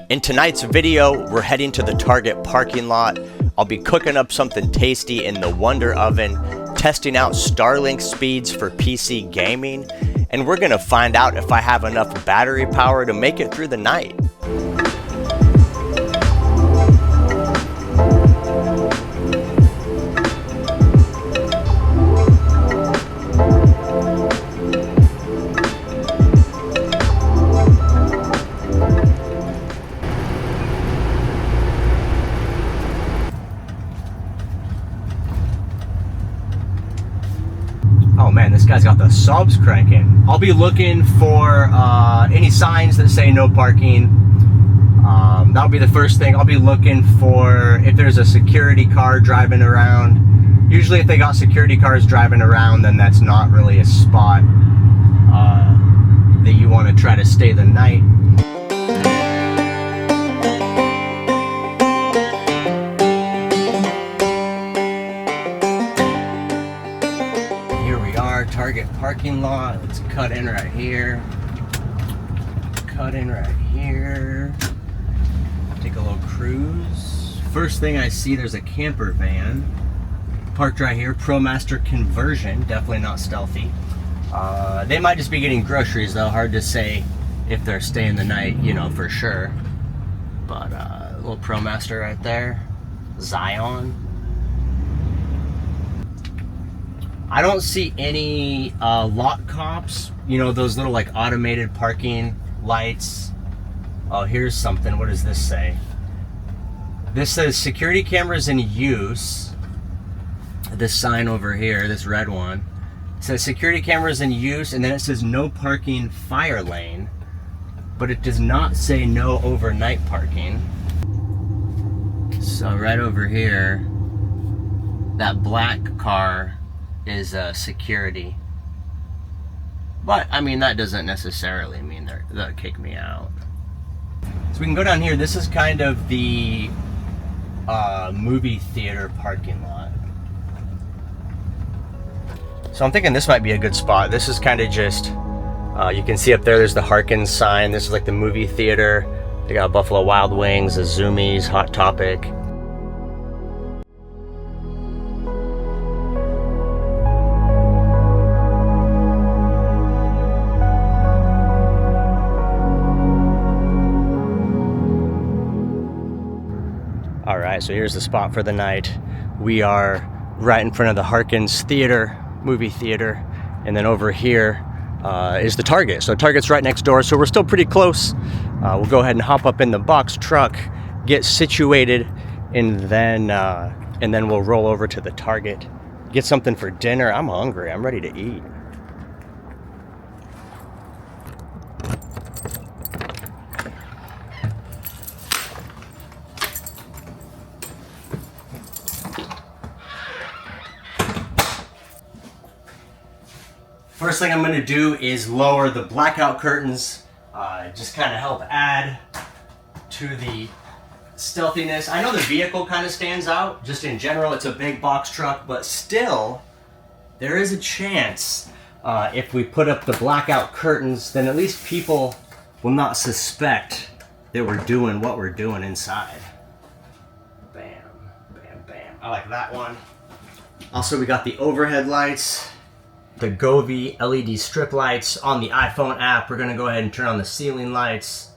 In tonight's video, we're heading to the Target parking lot. I'll be cooking up something tasty in the Wonder Oven, testing out Starlink speeds for PC gaming, and we're gonna find out if I have enough battery power to make it through the night. Oh man, this guy's got the subs cranking. I'll be looking for any signs that say no parking. That'll be the first thing. I'll be looking for if there's a security car driving around. Usually if they got security cars driving around, then that's not really a spot that you want to try to stay the night. Target parking lot. Let's cut in right here. Cut in right here. Take a little cruise. First thing I see, there's a camper van parked right here. ProMaster conversion. Definitely not stealthy. They might just be getting groceries though. Hard to say if they're staying the night, you know, for sure. But a little ProMaster right there. Zion. I don't see any lot cops, you know, those little like automated parking lights. Oh, here's something. What does this say? This says security cameras in use. This sign over here, this red one, it says security cameras in use, and then it says no parking fire lane, but it does not say no overnight parking. So right over here, that black car is security, but I mean that doesn't necessarily mean they'll kick me out. So we can go down here. This is kind of the movie theater parking lot. So I'm thinking this might be a good spot. This is kind of just you can see up there's the Harkins sign. This is like the movie theater. They got Buffalo Wild Wings, a Zoomies, Hot Topic. Alright, so here's the spot for the night. We are right in front of the Harkins Theater, movie theater, and then over here is the Target. So Target's right next door, so we're still pretty close. We'll go ahead and hop up in the box truck, get situated, and then we'll roll over to the Target, get something for dinner. I'm hungry, I'm ready to eat. First thing I'm going to do is lower the blackout curtains, just kind of help add to the stealthiness. I know the vehicle kind of stands out, just in general it's a big box truck, but still there is a chance if we put up the blackout curtains, then at least people will not suspect that we're doing what we're doing inside. Bam, bam, bam. I like that one. Also, we got the overhead lights. The Govee LED strip lights on the iPhone app. We're gonna go ahead and turn on the ceiling lights.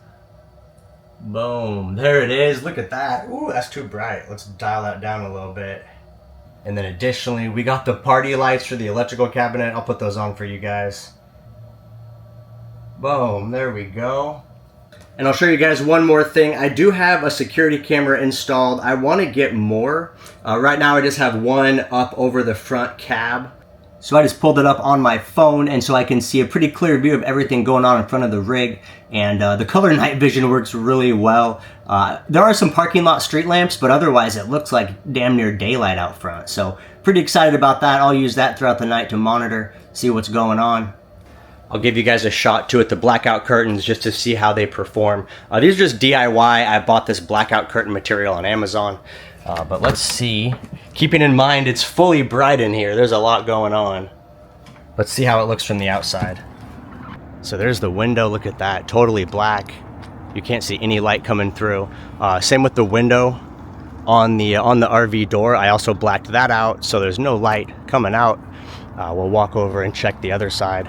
Boom, there it is. Look at that. Ooh, that's too bright. Let's dial that down a little bit. And then additionally, we got the party lights for the electrical cabinet. I'll put those on for you guys. Boom, there we go. And I'll show you guys one more thing. I do have a security camera installed. I wanna get more. Right now I just have one up over the front cab. So I just pulled it up on my phone, and so I can see a pretty clear view of everything going on in front of the rig, and the color night vision works really well. There are some parking lot street lamps, but otherwise it looks like damn near daylight out front. So pretty excited about that. I'll use that throughout the night to monitor, see what's going on. I'll give you guys a shot too at the blackout curtains just to see how they perform. These are just DIY. I bought this blackout curtain material on Amazon. But let's see. Keeping in mind it's fully bright in here. There's a lot going on. Let's see how it looks from the outside. So there's the window. Look at that. Totally black. You can't see any light coming through. Same with the window on the RV door. I also blacked that out, so there's no light coming out. We'll walk over and check the other side.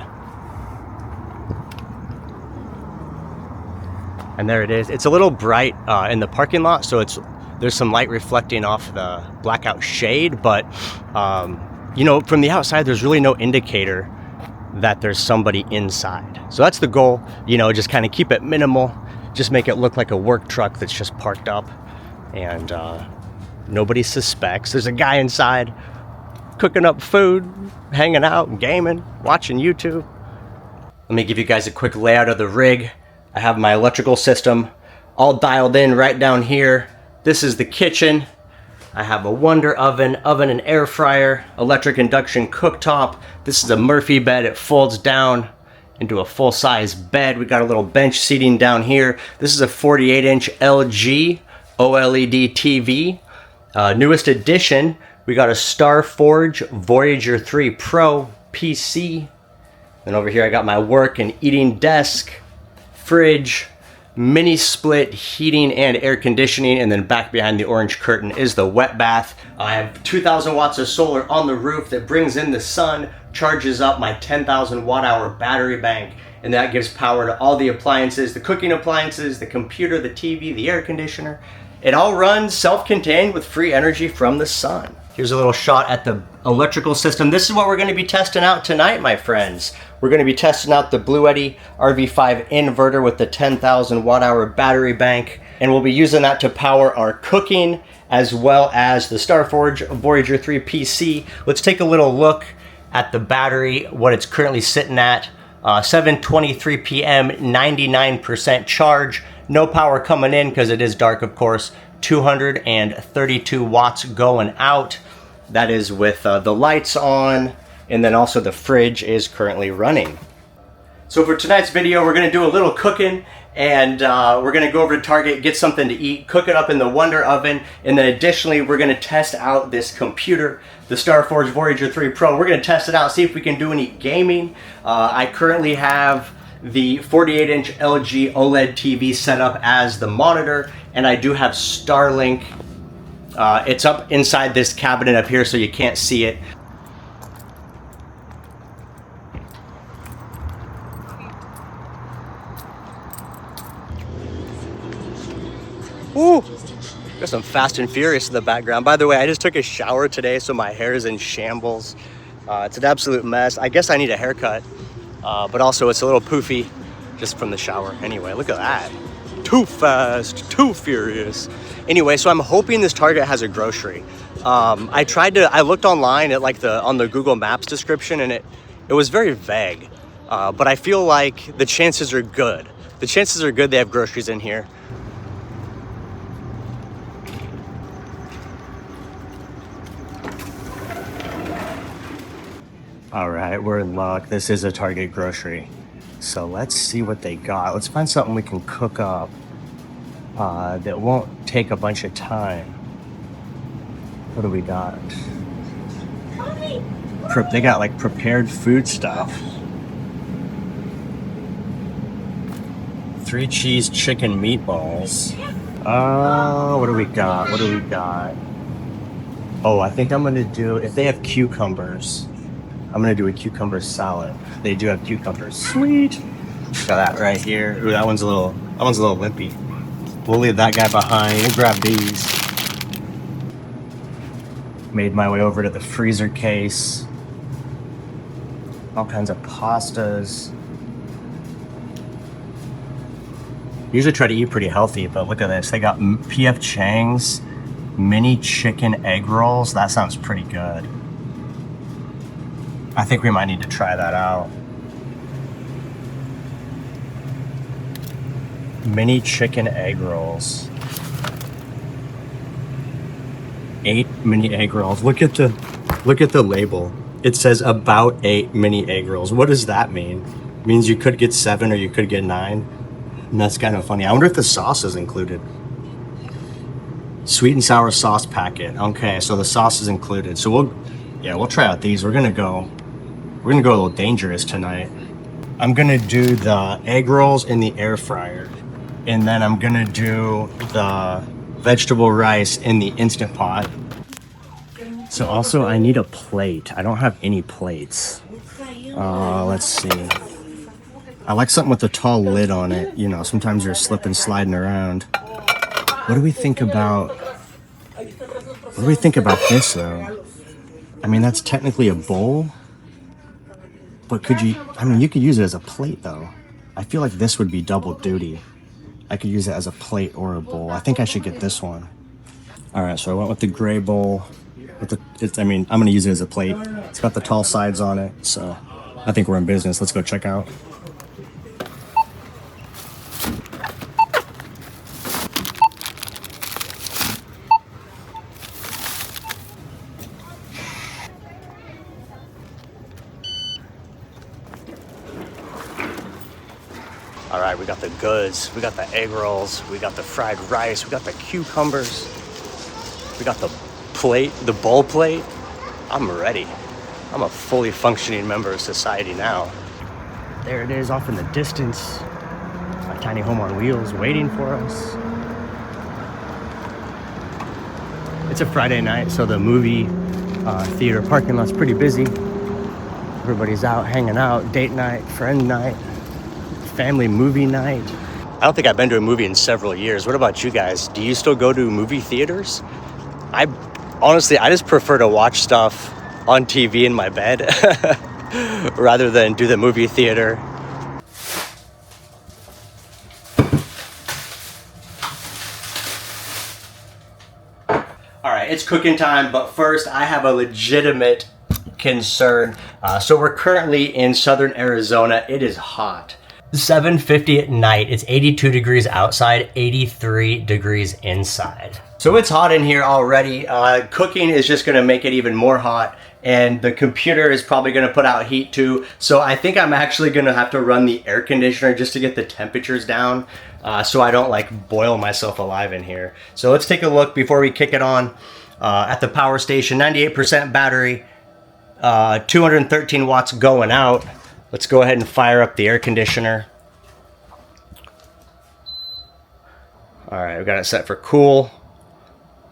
And there it is. It's a little bright in the parking lot, so there's some light reflecting off the blackout shade, but you know, from the outside, there's really no indicator that there's somebody inside. So that's the goal, you know, just kind of keep it minimal, just make it look like a work truck that's just parked up, and nobody suspects there's a guy inside cooking up food, hanging out, gaming, watching YouTube. Let me give you guys a quick layout of the rig. I have my electrical system all dialed in right down here. This is the kitchen. I have a Wonder oven and air fryer, electric induction cooktop. This is a Murphy bed. It folds down into a full-size bed. We got a little bench seating down here. This is a 48-inch LG OLED TV. Newest addition, we got a Starforge Voyager 3 Pro PC. And over here I got my work and eating desk, fridge, mini split heating and air conditioning, and then back behind the orange curtain is the wet bath. I have 2,000 watts of solar on the roof that brings in the sun, charges up my 10,000 watt hour battery bank, and that gives power to all the appliances, the cooking appliances, the computer, the TV, the air conditioner. It all runs self-contained with free energy from the sun. Here's a little shot at the electrical system. This is what we're going to be testing out tonight, my friends. We're going to be testing out the Bluetti RV5 inverter with the 10,000 watt hour battery bank, and we'll be using that to power our cooking as well as the Starforge Voyager 3 PC. Let's take a little look at the battery, what it's currently sitting at. 7:23 p.m., 99% charge. No power coming in because it is dark, of course. 232 watts going out. That is with the lights on, and then also the fridge is currently running. So for tonight's video, we're going to do a little cooking, and we're going to go over to Target, get something to eat, cook it up in the Wonder oven, and then additionally we're going to test out this computer, the Starforge Voyager 3 Pro. We're going to test it out, see if we can do any gaming. I currently have the 48-inch LG OLED TV set up as the monitor, and I do have Starlink. It's up inside this cabinet up here, so you can't see it. Ooh, got some Fast and Furious in the background. By the way, I just took a shower today, so my hair is in shambles. It's an absolute mess. I guess I need a haircut, but also it's a little poofy just from the shower. Anyway, look at that. Too fast, too furious. Anyway, so I'm hoping this Target has a grocery. I looked online at on the Google Maps description, and it was very vague. But I feel like the chances are good. The chances are good they have groceries in here. All right, we're in luck. This is a Target grocery. So let's see what they got. Let's find something we can cook up that won't take a bunch of time. What do we got? They got like prepared food stuff. 3 cheese chicken meatballs. Oh, what do we got? What do we got? Oh, I think I'm gonna do, if they have cucumbers, I'm gonna do a cucumber salad. They do have cucumbers. Sweet. Got that right here. Ooh, that one's a little limpy. We'll leave that guy behind and grab these. Made my way over to the freezer case. All kinds of pastas. Usually try to eat pretty healthy, but look at this. They got P.F. Chang's mini chicken egg rolls. That sounds pretty good. I think we might need to try that out. Mini chicken egg rolls. 8 mini egg rolls. Look at the label. It says about 8 mini egg rolls. What does that mean? It means you could get 7 or you could get 9. And that's kind of funny. I wonder if the sauce is included. Sweet and sour sauce packet. Okay, so the sauce is included. So we'll try out these. We're gonna go a little dangerous tonight. I'm gonna do the egg rolls in the air fryer. And then I'm gonna do the vegetable rice in the Instant Pot. So also I need a plate. I don't have any plates. Let's see. I like something with a tall lid on it. You know, sometimes you're slipping, sliding around. What do we think about this though? I mean, that's technically a bowl, but you could use it as a plate though. I feel like this would be double duty. I could use it as a plate or a bowl. I think I should get this one. All right, so I went with the gray bowl. I'm gonna use it as a plate. It's got the tall sides on it, so I think we're in business. Let's go check out. All right, we got the goods, we got the egg rolls, we got the fried rice, we got the cucumbers, we got the plate, the bowl plate. I'm ready. I'm a fully functioning member of society now. There it is off in the distance. My tiny home on wheels waiting for us. It's a Friday night, so the movie theater parking lot's pretty busy. Everybody's out hanging out, date night, friend night, family movie night. I don't think I've been to a movie in several years. What about you guys? Do you still go to movie theaters? Honestly, I just prefer to watch stuff on TV in my bed rather than do the movie theater. All right, it's cooking time, but first I have a legitimate concern. So we're currently in southern Arizona. It is hot. 7:50 at night. It's 82 degrees outside, 83 degrees inside. So it's hot in here already. Cooking is just gonna make it even more hot, and the computer is probably gonna put out heat too. So I think I'm actually gonna have to run the air conditioner just to get the temperatures down so I don't like boil myself alive in here. So let's take a look before we kick it on at the power station. 98% battery, 213 watts going out. Let's go ahead and fire up the air conditioner. All right, we've got it set for cool,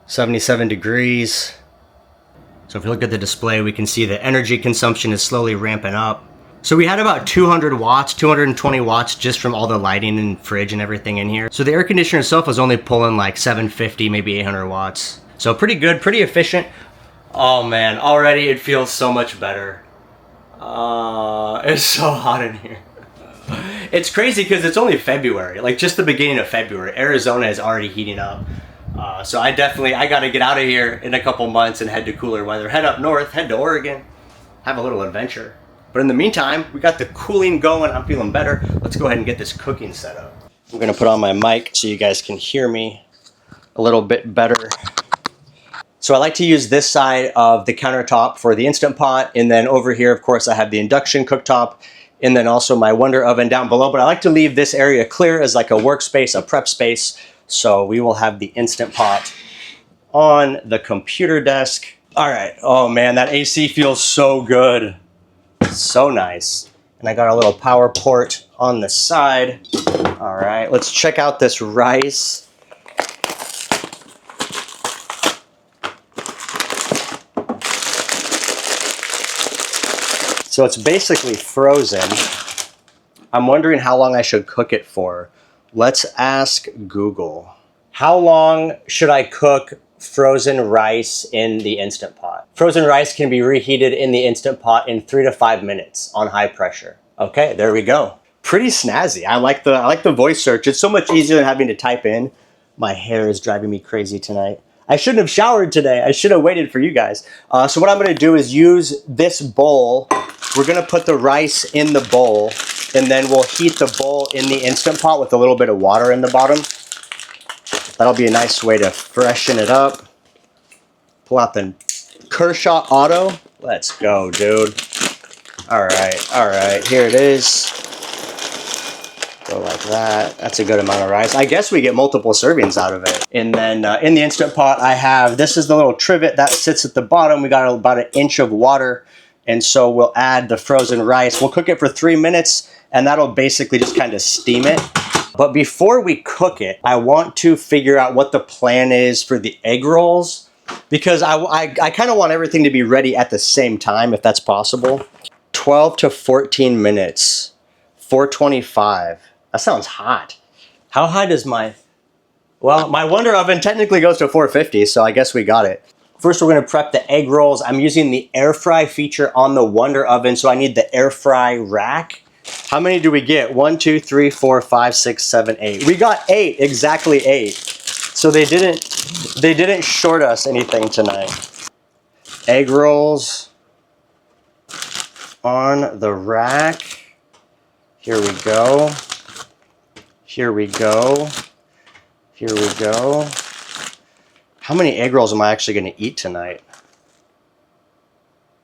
77 degrees. So if you look at the display, we can see the energy consumption is slowly ramping up. So we had about 200 watts, 220 watts just from all the lighting and fridge and everything in here. So the air conditioner itself was only pulling like 750, maybe 800 watts. So pretty good, pretty efficient. Oh man, already it feels so much better. It's so hot in here. It's crazy because it's only February, like just the beginning of February. Arizona is already heating up. So I gotta get out of here in a couple months and head to cooler weather. Head up north, head to Oregon, have a little adventure. But in the meantime, we got the cooling going. I'm feeling better. Let's go ahead and get this cooking set up. I'm gonna put on my mic so you guys can hear me a little bit better. So I like to use this side of the countertop for the Instant Pot, and then over here, of course, I have the induction cooktop, and then also my Wonder Oven down below. But I like to leave this area clear as like a workspace, a prep space. So we will have the Instant Pot on the computer desk. All right, oh man, that AC feels so good. So nice. And I got a little power port on the side. All right, let's check out this rice. So it's basically frozen. I'm wondering how long I should cook it for. Let's ask Google. How long should I cook frozen rice in the Instant Pot? Frozen rice can be reheated in the Instant Pot in 3 to 5 minutes on high pressure. Okay, there we go. Pretty snazzy. I like the voice search. It's so much easier than having to type in. My hair is driving me crazy tonight. I shouldn't have showered today. I should have waited for you guys. So what I'm gonna do is use this bowl. We're gonna put the rice in the bowl, and then we'll heat the bowl in the Instant Pot with a little bit of water in the bottom. That'll be a nice way to freshen it up. Pull out the Kershaw Auto. Let's go, dude. All right, here it is. Go like that. That's a good amount of rice. I guess we get multiple servings out of it. And then in the Instant Pot, this is the little trivet that sits at the bottom. We got about 1 inch of water. And so we'll add the frozen rice. We'll cook it for 3 minutes, and that'll basically just kind of steam it. But before we cook it, I want to figure out what the plan is for the egg rolls, because I kind of want everything to be ready at the same time, if that's possible. 12 to 14 minutes, 425. That sounds hot. How high does my... Well, my Wonder Oven technically goes to 450, so I guess we got it. First, we're gonna prep the egg rolls. I'm using the air fry feature on the Wonder Oven, so I need the air fry rack. How many do we get? 1, 2, 3, 4, 5, 6, 7, 8. We got 8, exactly 8. So they didn't short us anything tonight. Egg rolls on the rack. Here we go. Here we go. Here we go. How many egg rolls am I actually going to eat tonight?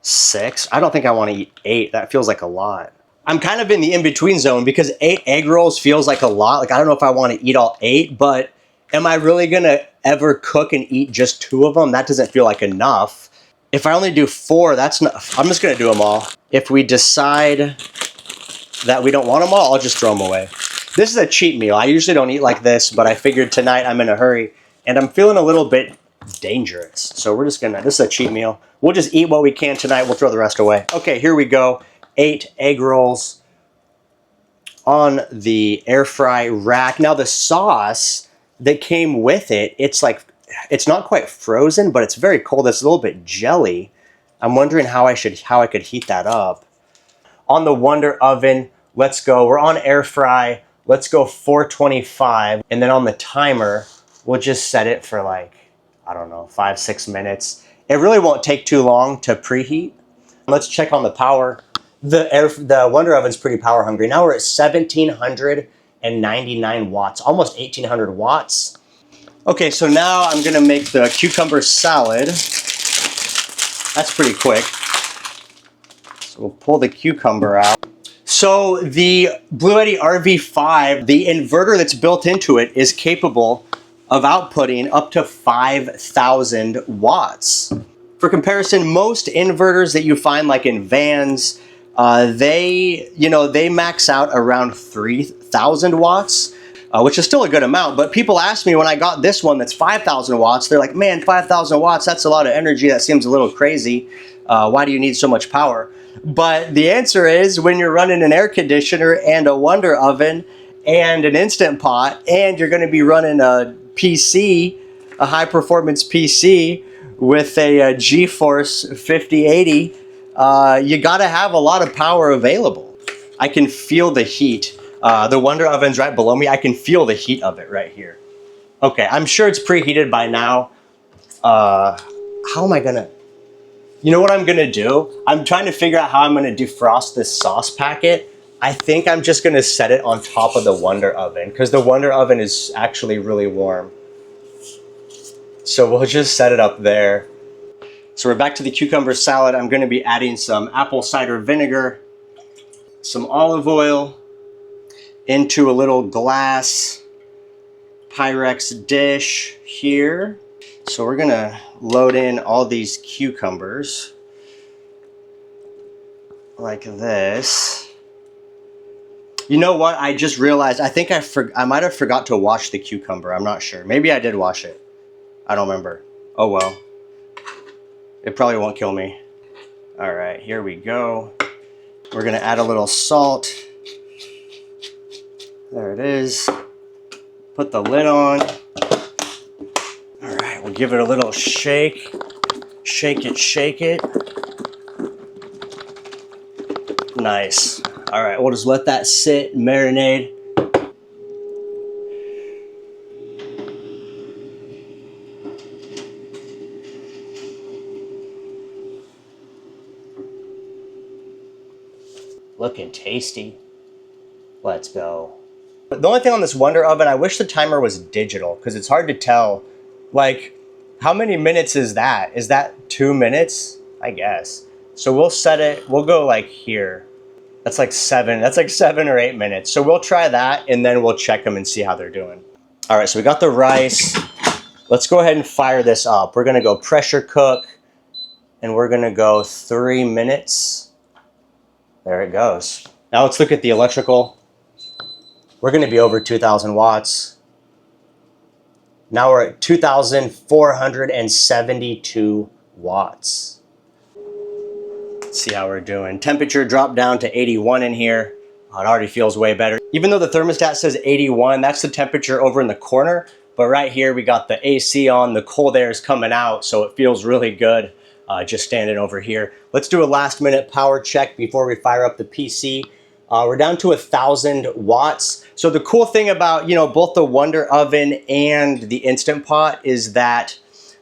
6? I don't think I want to eat 8. That feels like a lot. I'm kind of in the in-between zone because 8 egg rolls feels like a lot. Like, I don't know if I want to eat all 8, but am I really going to ever cook and eat just 2 of them? That doesn't feel like enough. If I only do 4, that's not... I'm just going to do them all. If we decide that we don't want them all, I'll just throw them away. This is a cheat meal. I usually don't eat like this, but I figured tonight I'm in a hurry and I'm feeling a little bit dangerous. So we're just gonna, this is a cheat meal. We'll just eat what we can tonight. We'll throw the rest away. Okay, here we go. 8 egg rolls on the air fry rack. Now the sauce that came with it, it's like, it's not quite frozen, but it's very cold. It's a little bit jelly. I'm wondering how I could heat that up. On the Wonder Oven, let's go. We're on air fry. Let's go 425. And then on the timer, we'll just set it for like, I don't know, 5, 6 minutes. It really won't take too long to preheat. Let's check on the power. The Wonder Oven's pretty power hungry. Now we're at 1799 watts, almost 1800 watts. Okay, so now I'm gonna make the cucumber salad. That's pretty quick. So we'll pull the cucumber out. So the Bluetti RV5, the inverter that's built into it is capable of outputting up to 5,000 watts. For comparison, most inverters that you find like in vans, they max out around 3,000 watts, which is still a good amount. But people ask me when I got this one that's 5,000 watts, they're like, man, 5,000 watts, that's a lot of energy. That seems a little crazy. Why do you need so much power? But the answer is when you're running an air conditioner and a Wonder Oven and an Instant Pot, and you're going to be running a PC, a high performance PC with a GeForce 5080, you got to have a lot of power available. I can feel the heat. The Wonder Oven's right below me. I can feel the heat of it right here. Okay, I'm sure it's preheated by now. How am I going to... You know what I'm gonna do? I'm trying to figure out how I'm gonna defrost this sauce packet. I think I'm just gonna set it on top of the Wonder Oven because the Wonder Oven is actually really warm. So we'll just set it up there. So we're back to the cucumber salad. I'm gonna be adding some apple cider vinegar, some olive oil into a little glass Pyrex dish here. So we're gonna load in all these cucumbers like this. You know what? I just realized, I think I might have forgot to wash the cucumber. I'm not sure. Maybe I did wash it. I don't remember. Oh well. It probably won't kill me. All right, here we go. We're gonna add a little salt. There it is. Put the lid on. All right, we'll give it a little shake. Shake it, shake it. Nice. All right, we'll just let that sit, marinate. Looking tasty. Let's go. The only thing on this Wonder Oven, I wish the timer was digital because it's hard to tell. Like, how many minutes is that? Is that 2 minutes? I guess. So we'll set it, we'll go like here. That's like 7 or 8 minutes. So we'll try that and then we'll check them and see how they're doing. All right, so we got the rice. Let's go ahead and fire this up. We're gonna go pressure cook and we're gonna go 3 minutes. There it goes. Now let's look at the electrical. We're going to be over 2,000 watts. Now we're at 2,472 watts. Let's see how we're doing. Temperature dropped down to 81 in here. Oh, it already feels way better. Even though the thermostat says 81, that's the temperature over in the corner. But right here, we got the AC on, the cold air is coming out, so it feels really good just standing over here. Let's do a last minute power check before we fire up the PC. We're down to 1,000 watts. So the cool thing about, both the Wonder Oven and the Instant Pot is that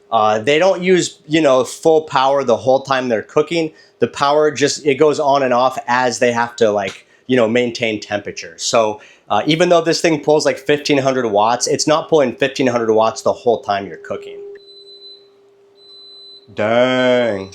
they don't use, full power the whole time they're cooking. The power it goes on and off as they have to maintain temperature. So even though this thing pulls like 1,500 watts, it's not pulling 1,500 watts the whole time you're cooking. Dang.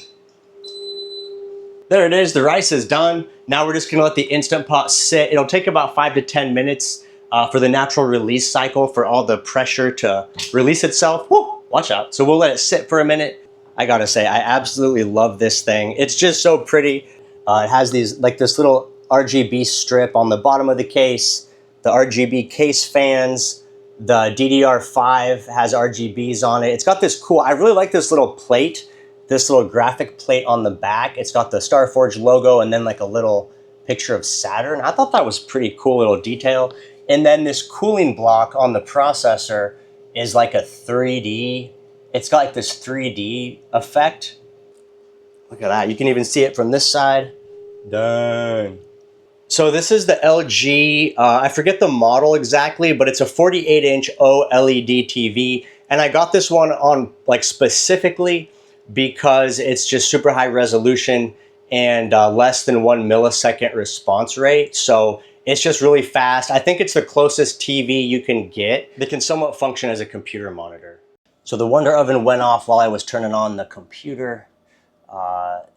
There it is, the rice is done. Now we're just gonna let the Instant Pot sit. It'll take about 5 to 10 minutes for the natural release cycle for all the pressure to release itself. Woo, watch out. So we'll let it sit for a minute. I gotta say, I absolutely love this thing. It's just so pretty. It has this little RGB strip on the bottom of the case, the RGB case fans, the DDR5 has RGBs on it. It's got this cool, I really like this little plate, this little graphic plate on the back. It's got the Starforge logo and then like a little picture of Saturn. I thought that was pretty cool little detail. And then this cooling block on the processor is like a 3D. It's got like this 3D effect. Look at that. You can even see it from this side. Dang. So this is the LG, I forget the model exactly, but it's a 48-inch OLED TV. And I got this one on specifically because it's just super high resolution and less than 1 millisecond response rate. So it's just really fast. I think it's the closest TV you can get that can somewhat function as a computer monitor. So the Wonder Oven went off while I was turning on the computer.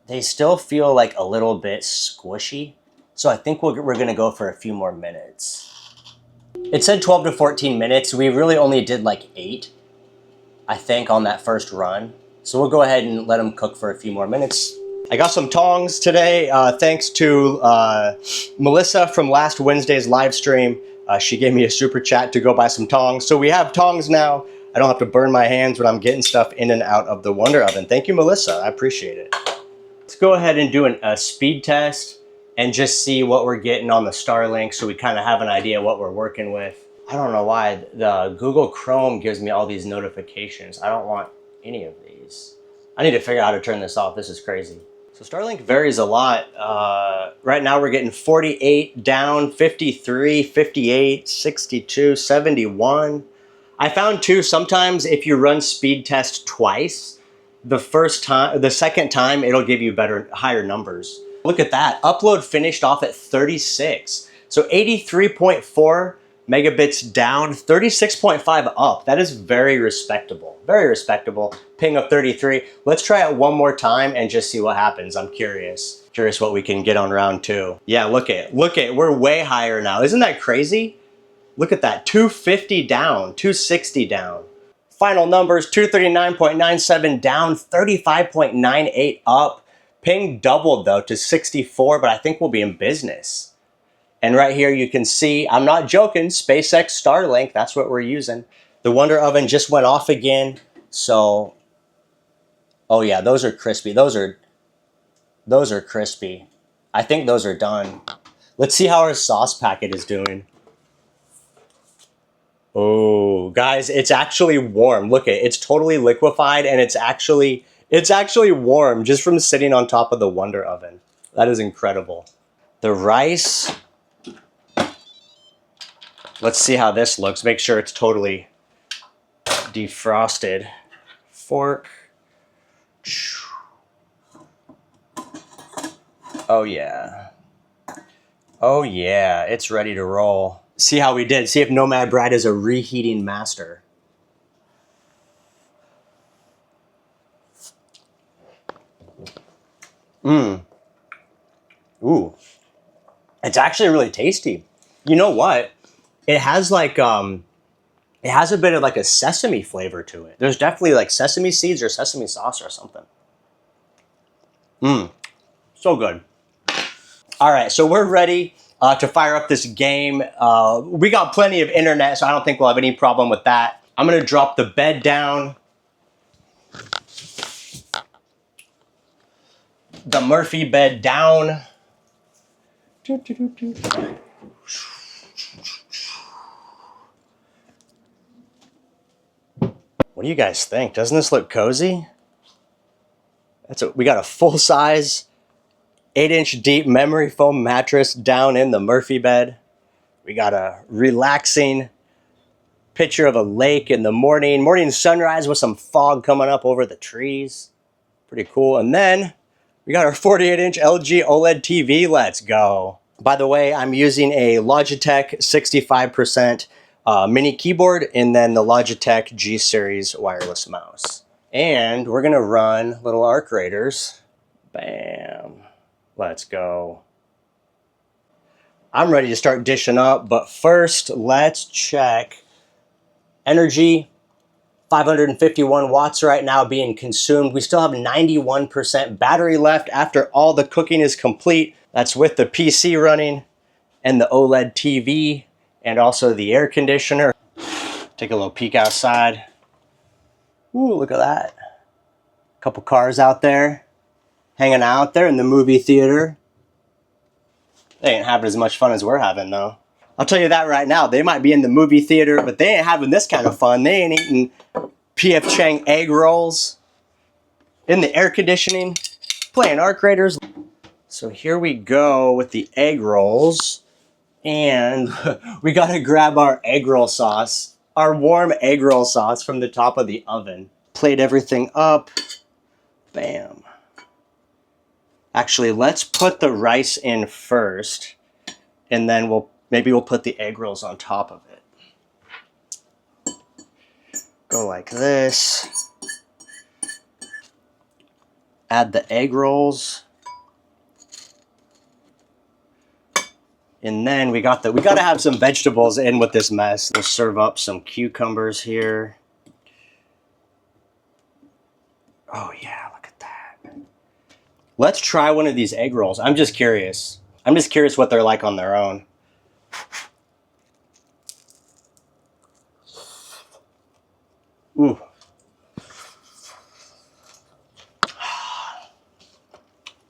They still feel like a little bit squishy. So I think we're gonna go for a few more minutes. It said 12 to 14 minutes. We really only did like 8, I think, on that first run. So we'll go ahead and let them cook for a few more minutes. I got some tongs today, thanks to Melissa from last Wednesday's live stream. She gave me a super chat to go buy some tongs. So we have tongs now. I don't have to burn my hands when I'm getting stuff in and out of the Wonder Oven. Thank you, Melissa. I appreciate it. Let's go ahead and do a speed test and just see what we're getting on the Starlink so we kind of have an idea what we're working with. I don't know why the Google Chrome gives me all these notifications. I don't want any of these. I need to figure out how to turn this off. This is crazy. So Starlink varies a lot. Right now we're getting 48 down, 53, 58, 62, 71. I found too, sometimes if you run speed test twice, the second time it'll give you higher numbers. Look at that, upload finished off at 36. So 83.4 megabits down, 36.5 up. That is very respectable, very respectable. Ping of 33. Let's try it one more time and just see what happens. I'm curious what we can get on round 2. Yeah, look at, we're way higher now. Isn't that crazy? Look at that, 250 down, 260 down. Final numbers, 239.97 down, 35.98 up. Ping doubled though to 64, but I think we'll be in business. And right here you can see, I'm not joking, SpaceX Starlink, that's what we're using. The Wonder Oven just went off again, so, oh yeah, those are crispy. Those are crispy. I think those are done. Let's see how our sauce packet is doing. Oh, guys, it's actually warm. Look at it, it's totally liquefied and it's actually warm just from sitting on top of the Wonder Oven. That is incredible. The rice, let's see how this looks. Make sure it's totally defrosted. Fork. Oh yeah. Oh yeah, it's ready to roll. See how we did. See if Nomad Brad is a reheating master. Ooh. It's actually really tasty. You know what? It has like, it has a bit of like a sesame flavor to it. There's definitely like sesame seeds or sesame sauce or something. So good. All right, so we're ready. to fire up this game. We got plenty of internet, so I don't think we'll have any problem with that. I'm gonna drop the bed down. The Murphy bed down. What do you guys think? Doesn't this look cozy? We got a full-size 8-inch deep memory foam mattress down in the Murphy bed. We got a relaxing picture of a lake in the morning sunrise with some fog coming up over the trees. Pretty cool. And then we got our 48-inch LG OLED TV. Let's go. By the way, I'm using a Logitech 65% mini keyboard and then the Logitech G Series wireless mouse. And we're gonna run little arc raiders. Bam. Let's go. I'm ready to start dishing up, but first let's check energy. 551 watts right now being consumed. We still have 91% battery left after all the cooking is complete. That's with the PC running and the OLED TV and also the air conditioner. Take a little peek outside. Ooh, look at that. Couple cars out there, hanging out there in the movie theater. They ain't having as much fun as we're having though. I'll tell you that right now. They might be in the movie theater, but they ain't having this kind of fun. They ain't eating P.F. Chang egg rolls in the air conditioning, playing arc raiders. So here we go with the egg rolls. And we gotta grab our egg roll sauce, our warm egg roll sauce from the top of the oven. Plate everything up. Bam. Actually, let's put the rice in first, and then maybe we'll put the egg rolls on top of it. Go like this. Add the egg rolls. And then we gotta have some vegetables in with this mess. We'll serve up some cucumbers here. Oh yeah, look at that. Let's try one of these egg rolls. I'm just curious. I'm just curious what they're like on their own. Ooh.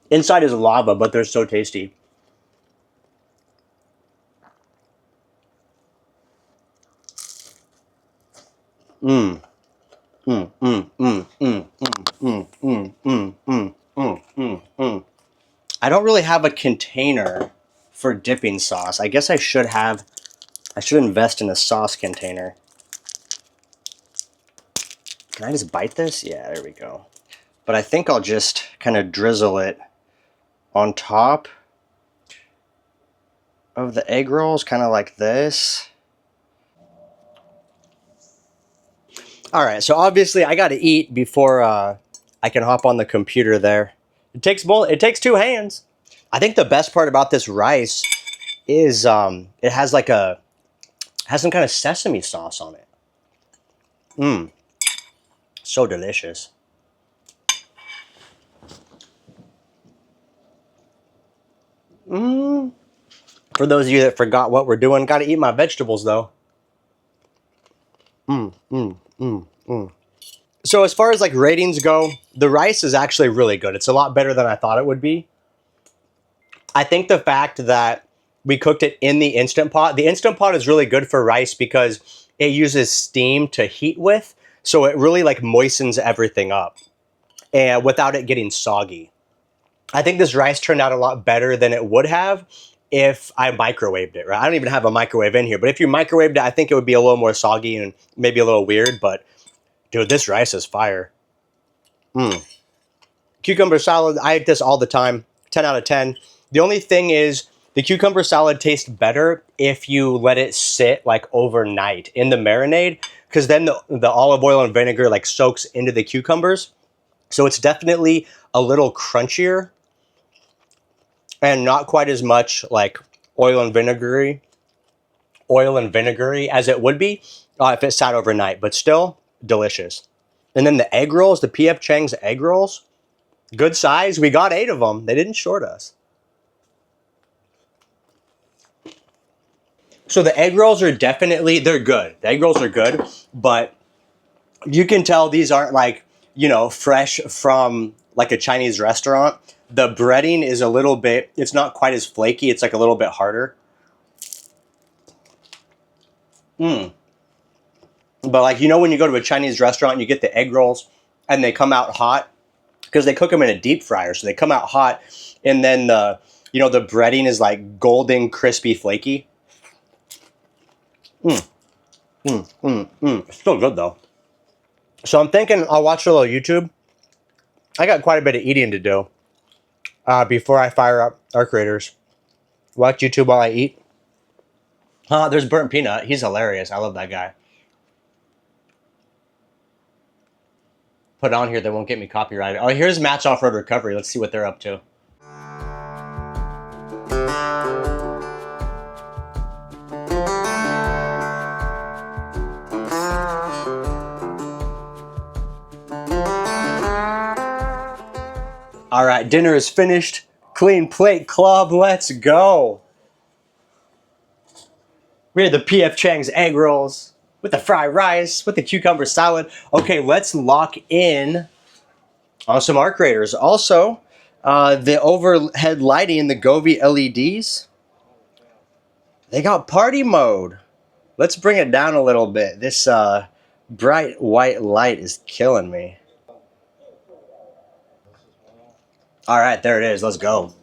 Inside is lava, but they're so tasty. Mmm. Mmm, mmm, mmm, mmm, mmm, mmm, mmm, mmm, mmm, mmm, mmm. I don't really have a container for dipping sauce. I guess I should invest in a sauce container. Can I just bite this? Yeah, there we go. But I think I'll just kind of drizzle it on top of the egg rolls, kind of like this. All right, so obviously I got to eat before I can hop on the computer there. It takes two hands. I think the best part about this rice is it has some kind of sesame sauce on it. Mmm, so delicious. Mmm. For those of you that forgot what we're doing, got to eat my vegetables though. Mmm, mmm, mmm, mmm. So as far as like ratings go, the rice is actually really good. It's a lot better than I thought it would be. I think the fact that we cooked it in the Instant Pot is really good for rice because it uses steam to heat with. So it really like moistens everything up and without it getting soggy. I think this rice turned out a lot better than it would have if I microwaved it, right? I don't even have a microwave in here, but if you microwaved it, I think it would be a little more soggy and maybe a little weird, but dude, this rice is fire. Mmm. Cucumber salad, I eat this all the time, 10 out of 10. The only thing is the cucumber salad tastes better if you let it sit like overnight in the marinade, because then the olive oil and vinegar like soaks into the cucumbers. So it's definitely a little crunchier and not quite as much like oil and vinegary as it would be if it sat overnight, but still delicious. And then the egg rolls, the P.F. Chang's egg rolls, good size. We got 8 of them. They didn't short us. So the egg rolls are definitely, they're good. The egg rolls are good, but you can tell these aren't like, you know, fresh from like a Chinese restaurant. The breading is a little bit, it's not quite as flaky. It's like a little bit harder. But like, you know, when you go to a Chinese restaurant and you get the egg rolls and they come out hot because they cook them in a deep fryer. So they come out hot and then the, you know, the breading is like golden, crispy, flaky. It's still good though. So I'm thinking I'll watch a little YouTube. I got quite a bit of eating to do before I fire up our creators. Watch YouTube while I eat. There's Burnt Peanut. He's hilarious. I love that guy. Put on here, they won't get me copyrighted. Oh, here's Matt's Off-Road Recovery. Let's see what they're up to. All right, dinner is finished. Clean plate club, let's go. We had the P.F. Chang's egg rolls with the fried rice, with the cucumber salad. Okay, let's lock in on some arc creators. Also, the overhead lighting, the Govee LEDs, they got party mode. Let's bring it down a little bit. This bright white light is killing me. All right, there it is. Let's go.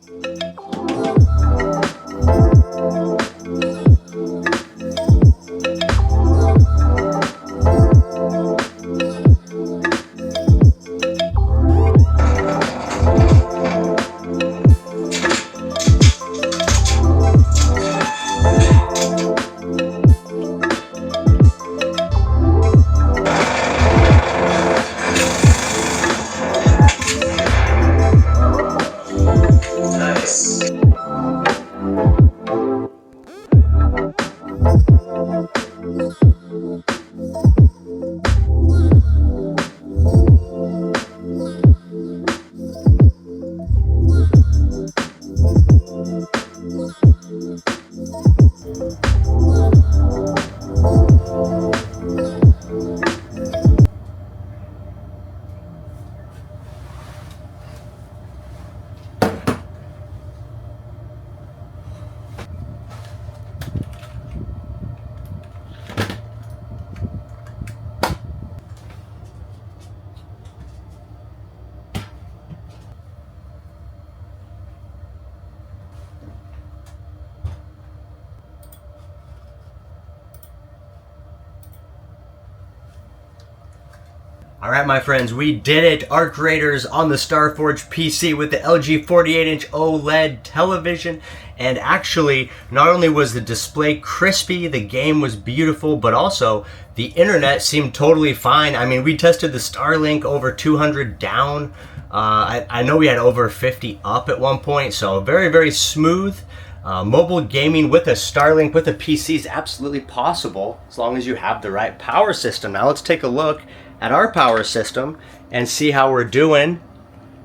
All right, my friends, we did it. Arc Raiders on the Starforge PC with the LG 48-inch OLED television. And actually, not only was the display crispy, the game was beautiful, but also the internet seemed totally fine. I mean, we tested the Starlink over 200 down. I know we had over 50 up at one point, so very, very smooth. Mobile gaming with a Starlink with a PC is absolutely possible as long as you have the right power system. Now let's take a look at our power system and see how we're doing.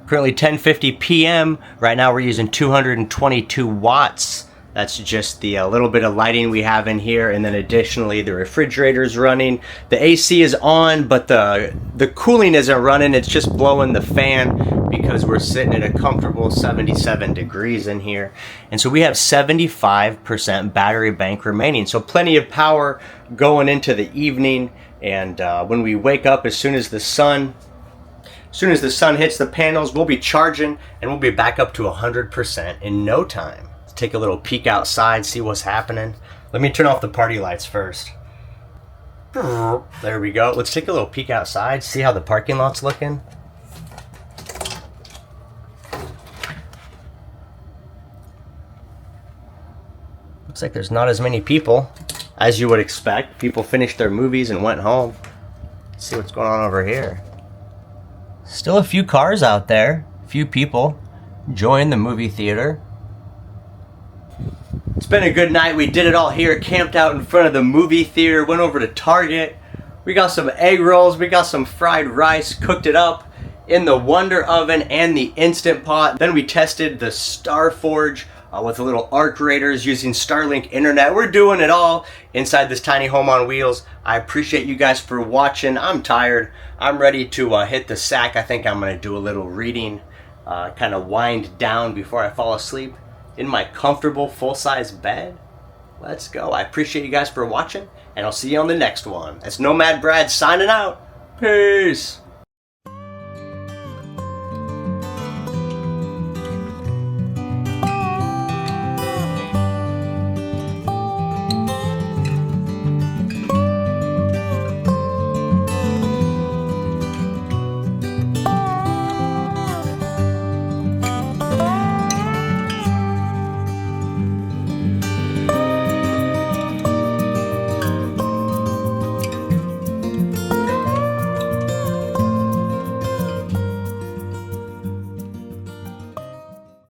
Currently 10:50 p.m. Right now we're using 222 watts. That's just the little bit of lighting we have in here, and then additionally the refrigerator's running. The AC is on, but the cooling isn't running. It's just blowing the fan because we're sitting at a comfortable 77 degrees in here. And so we have 75% battery bank remaining. So plenty of power going into the evening. And when we wake up, as soon as the sun hits the panels, we'll be charging and we'll be back up to 100% in no time. Let's take a little peek outside, see what's happening. Let me turn off the party lights first. There we go. Let's take a little peek outside, see how the parking lot's looking. Looks like there's not as many people as you would expect. People finished their movies and went home. Let's see what's going on over here. Still a few cars out there. A few people enjoying the movie theater. It's been a good night. We did it all here. Camped out in front of the movie theater. Went over to Target. We got some egg rolls. We got some fried rice. Cooked it up in the Wonder Oven and the Instant Pot. Then we tested the Starforge with the little arc raiders, using Starlink internet. We're doing it all inside this tiny home on wheels. I appreciate you guys for watching. I'm tired. I'm ready to hit the sack. I think I'm going to do a little reading, kind of wind down before I fall asleep in my comfortable full-size bed. Let's go. I appreciate you guys for watching, and I'll see you on the next one. It's Nomad Brad signing out. Peace.